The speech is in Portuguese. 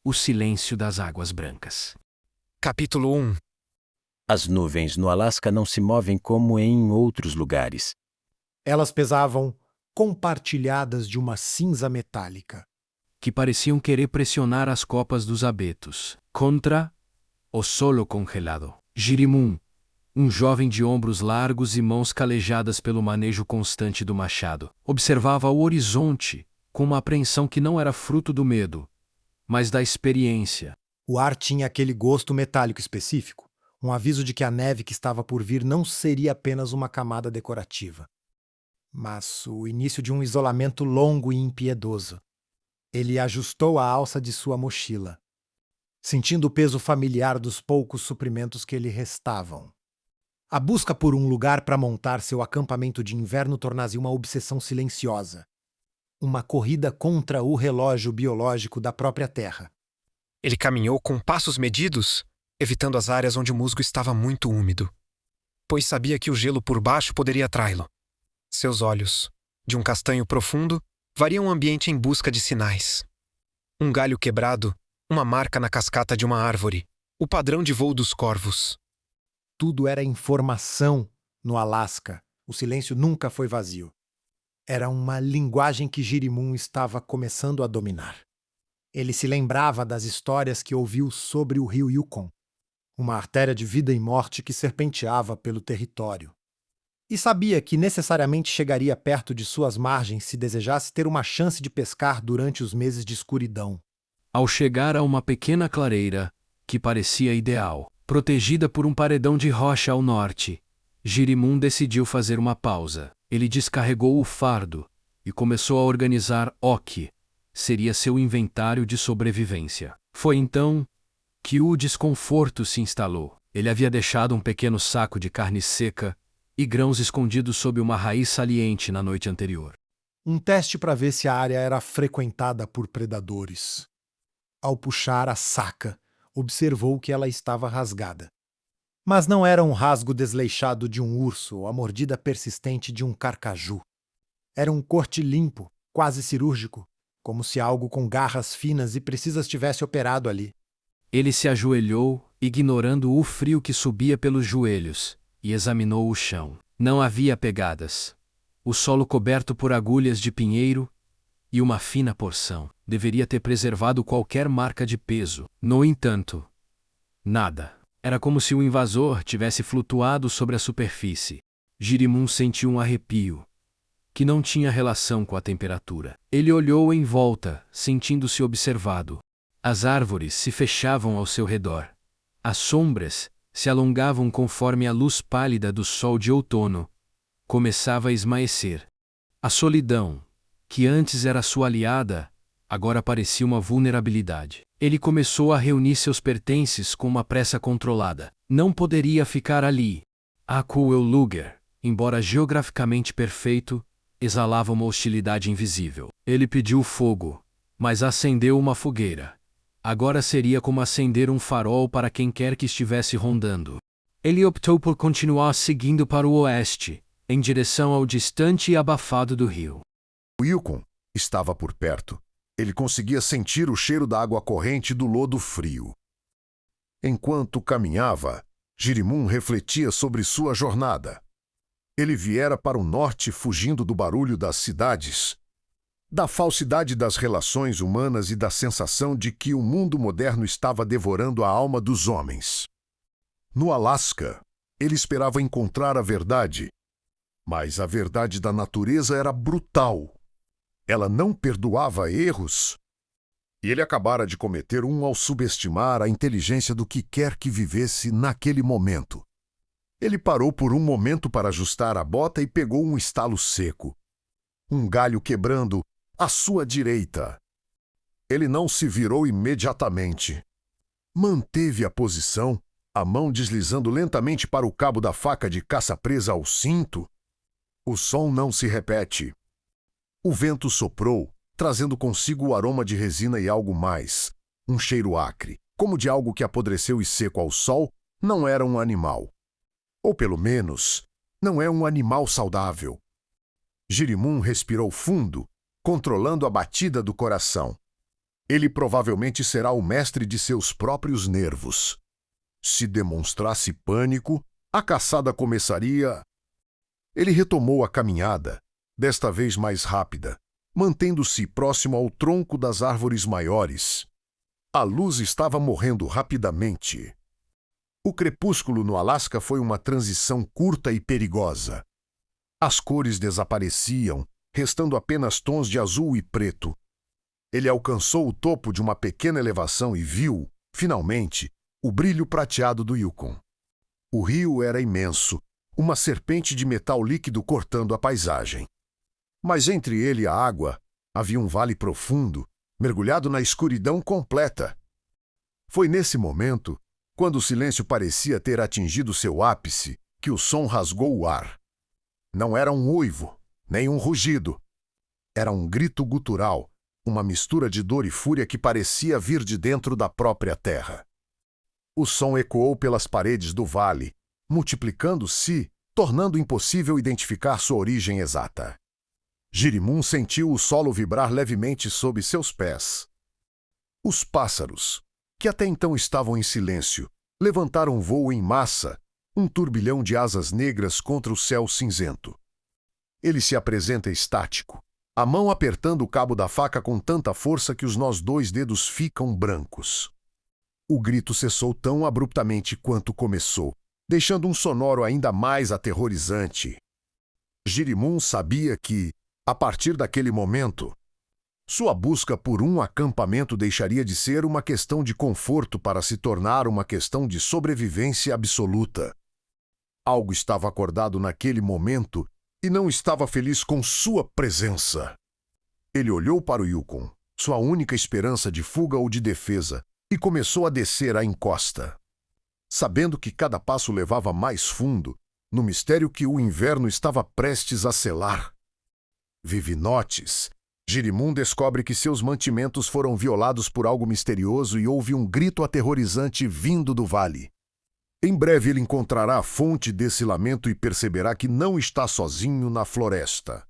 O silêncio das águas brancas. Capítulo 1. As nuvens no Alasca não se movem como em outros lugares. Elas pesavam compartilhadas de uma cinza metálica. Que pareciam querer pressionar as copas dos abetos. Contra o solo congelado. Girimum, um jovem de ombros largos e mãos calejadas pelo manejo constante do machado, observava o horizonte com uma apreensão que não era fruto do medo, mas da experiência. O ar tinha aquele gosto metálico específico, um aviso de que a neve que estava por vir não seria apenas uma camada decorativa, mas o início de um isolamento longo e impiedoso. Ele ajustou a alça de sua mochila, sentindo o peso familiar dos poucos suprimentos que lhe restavam. A busca por um lugar para montar seu acampamento de inverno torna-se uma obsessão silenciosa. Uma corrida contra o relógio biológico da própria Terra. Ele caminhou com passos medidos, evitando as áreas onde o musgo estava muito úmido, pois sabia que o gelo por baixo poderia atraí-lo. Seus olhos, de um castanho profundo, variam o ambiente em busca de sinais. Um galho quebrado, uma marca na cascata de uma árvore, o padrão de voo dos corvos. Tudo era informação no Alasca. O silêncio nunca foi vazio. Era uma linguagem que Girimum estava começando a dominar. Ele se lembrava das histórias que ouviu sobre o rio Yukon, uma artéria de vida e morte que serpenteava pelo território. E sabia que necessariamente chegaria perto de suas margens se desejasse ter uma chance de pescar durante os meses de escuridão. Ao chegar a uma pequena clareira, que parecia ideal, protegida por um paredão de rocha ao norte, Girimum decidiu fazer uma pausa. Ele descarregou o fardo e começou a organizar o que seria seu inventário de sobrevivência. Foi então que o desconforto se instalou. Ele havia deixado um pequeno saco de carne seca e grãos escondidos sob uma raiz saliente na noite anterior. Um teste para ver se a área era frequentada por predadores. Ao puxar a saca, observou que ela estava rasgada. Mas não era um rasgo desleixado de um urso ou a mordida persistente de um carcaju. Era um corte limpo, quase cirúrgico, como se algo com garras finas e precisas tivesse operado ali. Ele se ajoelhou, ignorando o frio que subia pelos joelhos, e examinou o chão. Não havia pegadas. O solo coberto por agulhas de pinheiro e uma fina porção deveria ter preservado qualquer marca de peso. No entanto, nada. Era como se o invasor tivesse flutuado sobre a superfície. Girimum sentiu um arrepio, que não tinha relação com a temperatura. Ele olhou em volta, sentindo-se observado. As árvores se fechavam ao seu redor. As sombras se alongavam conforme a luz pálida do sol de outono começava a esmaecer. A solidão, que antes era sua aliada, agora parecia uma vulnerabilidade. Ele começou a reunir seus pertences com uma pressa controlada. Não poderia ficar ali. A Luger, embora geograficamente perfeito, exalava uma hostilidade invisível. Ele pediu fogo, mas acendeu uma fogueira. Agora seria como acender um farol para quem quer que estivesse rondando. Ele optou por continuar seguindo para o oeste, em direção ao distante e abafado do rio. O Yukon estava por perto. Ele conseguia sentir o cheiro da água corrente e do lodo frio. Enquanto caminhava, Girimum refletia sobre sua jornada. Ele viera para o norte fugindo do barulho das cidades, da falsidade das relações humanas e da sensação de que o mundo moderno estava devorando a alma dos homens. No Alasca, ele esperava encontrar a verdade, mas a verdade da natureza era brutal. Ela não perdoava erros. E ele acabara de cometer um ao subestimar a inteligência do que quer que vivesse naquele momento. Ele parou por um momento para ajustar a bota e pegou um estalo seco. Um galho quebrando à sua direita. Ele não se virou imediatamente. Manteve a posição, a mão deslizando lentamente para o cabo da faca de caça presa ao cinto. O som não se repete. O vento soprou, trazendo consigo o aroma de resina e algo mais, um cheiro acre, como de algo que apodreceu e seco ao sol, não era um animal. Ou pelo menos, não é um animal saudável. Girimum respirou fundo, controlando a batida do coração. Ele provavelmente será o mestre de seus próprios nervos. Se demonstrasse pânico, a caçada começaria. Ele retomou a caminhada, desta vez mais rápida, mantendo-se próximo ao tronco das árvores maiores. A luz estava morrendo rapidamente. O crepúsculo no Alasca foi uma transição curta e perigosa. As cores desapareciam, restando apenas tons de azul e preto. Ele alcançou o topo de uma pequena elevação e viu, finalmente, o brilho prateado do Yukon. O rio era imenso, uma serpente de metal líquido cortando a paisagem. Mas entre ele e a água havia um vale profundo, mergulhado na escuridão completa. Foi nesse momento, quando o silêncio parecia ter atingido seu ápice, que o som rasgou o ar. Não era um uivo, nem um rugido. Era um grito gutural, uma mistura de dor e fúria que parecia vir de dentro da própria terra. O som ecoou pelas paredes do vale, multiplicando-se, tornando impossível identificar sua origem exata. Girimum sentiu o solo vibrar levemente sob seus pés. Os pássaros, que até então estavam em silêncio, levantaram voo em massa, um turbilhão de asas negras contra o céu cinzento. Ele se apresenta estático, a mão apertando o cabo da faca com tanta força que os nós 2 dedos ficam brancos. O grito cessou tão abruptamente quanto começou, deixando um sonoro ainda mais aterrorizante. Girimum sabia que, a partir daquele momento, sua busca por um acampamento deixaria de ser uma questão de conforto para se tornar uma questão de sobrevivência absoluta. Algo estava acordado naquele momento e não estava feliz com sua presença. Ele olhou para o Yukon, sua única esperança de fuga ou de defesa, e começou a descer a encosta. Sabendo que cada passo levava mais fundo, no mistério que o inverno estava prestes a selar. Vivinotes, Girimum descobre que seus mantimentos foram violados por algo misterioso e ouve um grito aterrorizante vindo do vale. Em breve ele encontrará a fonte desse lamento e perceberá que não está sozinho na floresta.